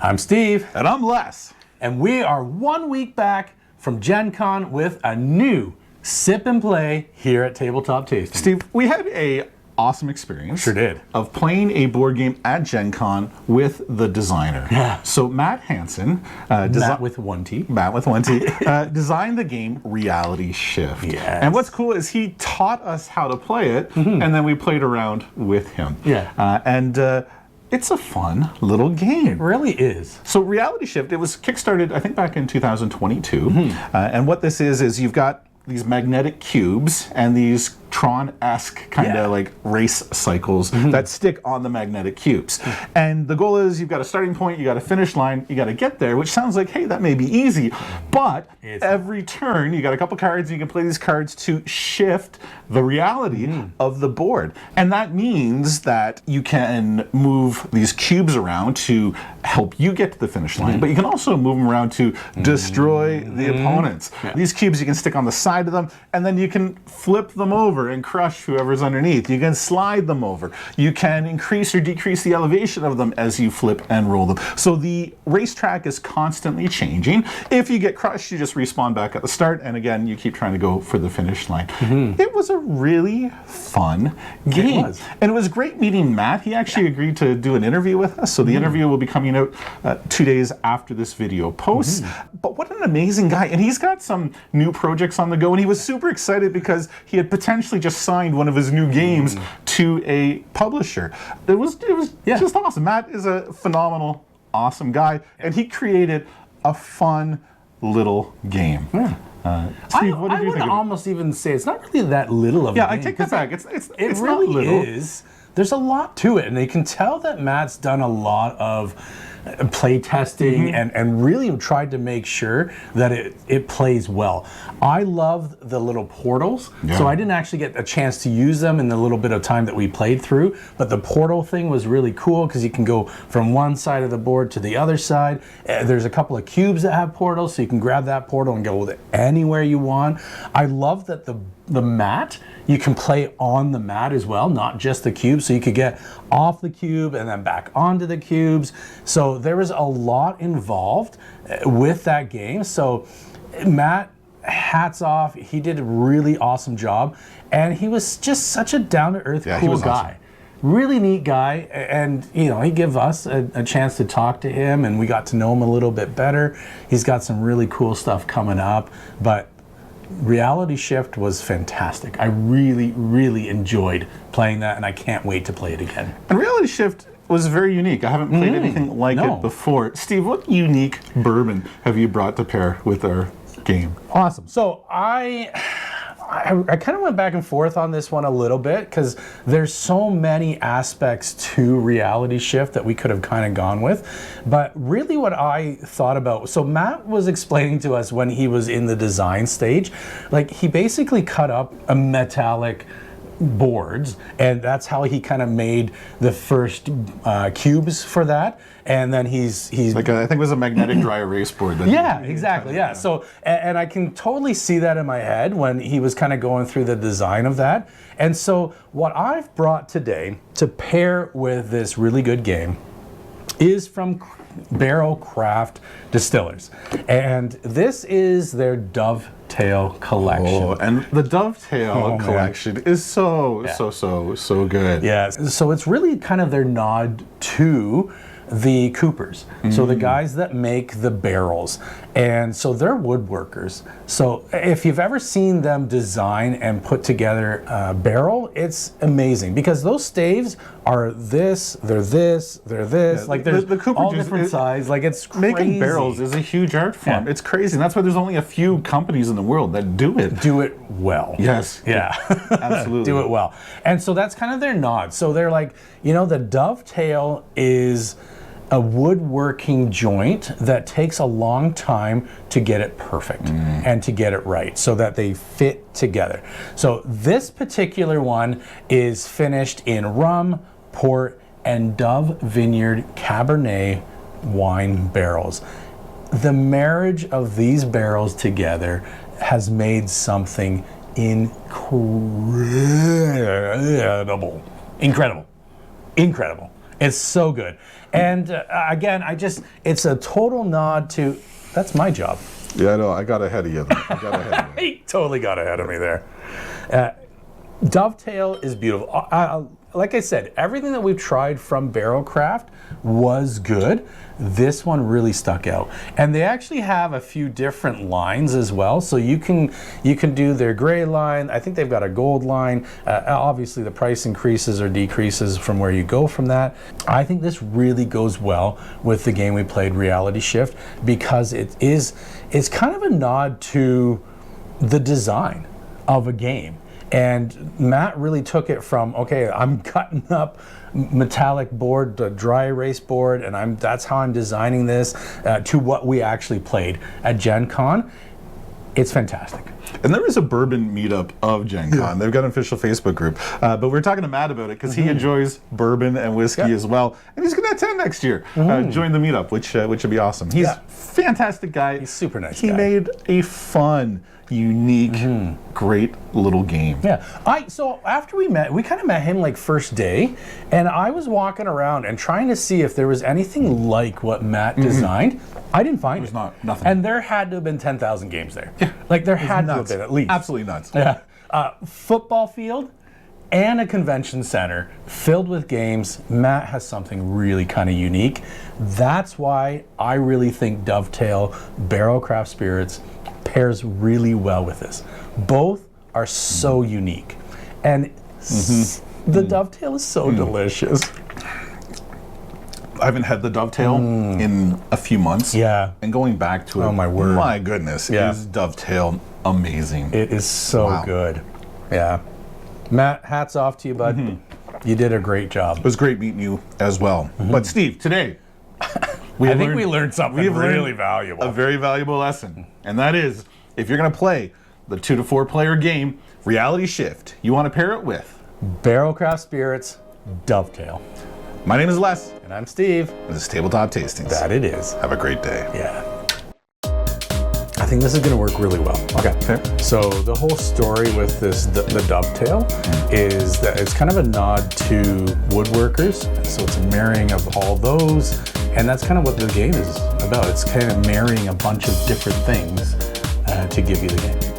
I'm Steve. And I'm Les. And we are 1 week back from Gen Con with a new sip and play here at Tabletop Tasting. Steve, we had a awesome experience. Sure did. Of playing a board game at Gen Con with the designer. Yeah. So Mat Hanson, Matt with one T. Matt with one T, designed the game Reality Shift. Yes. And what's cool is he taught us how to play it, and then we played around with him. Yeah. It's a fun little game. It really is. So Reality Shift, it was kickstarted, I think, back in 2022. And what this is you've got these magnetic cubes and these Tron-esque kind of like race cycles that stick on the magnetic cubes. And the goal is you've got a starting point, you got a finish line, you got to get there, which sounds like, hey, that may be easy. But every turn, you got a couple cards, and you can play these cards to shift the reality of the board. And that means that you can move these cubes around to help you get to the finish line, but you can also move them around to destroy the opponents. These cubes you can stick on the side of them, and then you can flip them over and crush whoever's underneath. You can slide them over. You can increase or decrease the elevation of them as you flip and roll them. So the racetrack is constantly changing. If you get crushed, you just respawn back at the start, and again, you keep trying to go for the finish line. It was a really fun game. And it was great meeting Matt. He actually agreed to do an interview with us, so the interview will be coming out 2 days after this video posts. But what an amazing guy. And he's got some new projects on the go, and he was super excited because he had potentially just signed one of his new games to a publisher. It was just awesome. Matt is a phenomenal, awesome guy, and he created a fun little game. Steve, what did you think? I would almost even say it's not really that little of a game. Yeah, I take that back. It's really not little. Is. There's a lot to it, and you can tell that Matt's done a lot of play testing and really tried to make sure that it plays well. I love the little portals, so I didn't actually get a chance to use them in the little bit of time that we played through, but the portal thing was really cool because you can go from one side of the board to the other side. There's a couple of cubes that have portals, so you can grab that portal and go with it anywhere you want. I love that the mat, you can play on the mat as well, not just the cube, so you could get off the cube and then back onto the cubes. So there was a lot involved with that game. So Matt, hats off, he did a really awesome job, and he was just such a down-to-earth, cool guy. Awesome. Really neat guy, and you know, he gave us a chance to talk to him, and we got to know him a little bit better. He's got some really cool stuff coming up, but Reality Shift was fantastic. I really, really enjoyed playing that, and I can't wait to play it again. And Reality Shift was very unique. I haven't played anything like it before. Steve, what unique bourbon have you brought to pair with our game? Awesome. So I kind of went back and forth on this one a little bit because there's so many aspects to Reality Shift that we could have kind of gone with. But really what I thought about, so Matt was explaining to us when he was in the design stage, like he basically cut up a metallic boards, and that's how he kind of made the first cubes for that. And then he's like I think it was a magnetic dry erase board. That exactly. Yeah. So and I can totally see that in my head when he was kind of going through the design of that. And so what I've brought today to pair with this really good game is from Barrell Craft Distillers, and this is their Dovetail collection. Oh, and the Dovetail collection is so good. Yeah, so it's really kind of their nod to the Coopers, so the guys that make the barrels, and so they're woodworkers. So if you've ever seen them design and put together a barrel, it's amazing because those staves are this, they're this, they're this. Yeah, like there's the Cooper all different size. Like it's crazy. Making barrels is a huge art form. Yeah. It's crazy, and that's why there's only a few companies in the world that do it. Do it well. Yes. Yeah. Absolutely. Do it well. And so that's kind of their nod. So they're like, you know, the Dovetail is a woodworking joint that takes a long time to get it perfect and to get it right so that they fit together. So this particular one is finished in rum, port, and Dunn Vineyards Cabernet wine barrels. The marriage of these barrels together has made something incredible. It's so good. And again, it's a total nod to, that's my job. Yeah, I know. I got ahead of you. He totally got ahead of me there. Dovetail is beautiful. Like I said, everything that we've tried from Barrel Craft was good. This one really stuck out. And they actually have a few different lines as well. So you can do their gray line. I think they've got a gold line. Obviously the price increases or decreases from where you go from that. I think this really goes well with the game we played, Reality Shift, because it's kind of a nod to the design of a game. And Matt really took it from, okay, I'm cutting up metallic board, the dry erase board, and that's how I'm designing this, to what we actually played at Gen Con. It's fantastic. And there is a bourbon meetup of Gen Con. They've got an official Facebook group. But we were talking to Matt about it because he enjoys bourbon and whiskey as well. And he's going to attend next year. Join the meetup, which would be awesome. He's a fantastic guy. He's super nice He guy. made a fun, unique, great little game. Yeah. So after we kind of met him like first day, and I was walking around and trying to see if there was anything like what Matt designed. I didn't find it. There's nothing. And there had to have been 10,000 games there. Yeah. Like there had to have been at least. Absolutely nuts. Yeah. Football field and a convention center filled with games. Matt has something really kind of unique. That's why I really think Dovetail Barrel Craft Spirits pairs really well with this. Both are so unique. And the Dovetail is so delicious. I haven't had the Dovetail in a few months. Yeah. And going back to it, Oh, my word. my goodness, is Dovetail amazing. It is so good. Yeah. Matt, hats off to you, bud. You did a great job. It was great meeting you as well. But Steve, today, I think we learned something really valuable. A very valuable lesson. And that is, if you're going to play the 2 to 4 player game, Reality Shift, you want to pair it with Barrel Craft Spirits, Dovetail. My name is Les. And I'm Steve. And this is Tabletop Tastings. That it is. Have a great day. Yeah. I think this is going to work really well. Okay. So the whole story with this, the Dovetail, is that it's kind of a nod to woodworkers. So it's a marrying of all those, and that's kind of what the game is about. It's kind of marrying a bunch of different things to give you the game.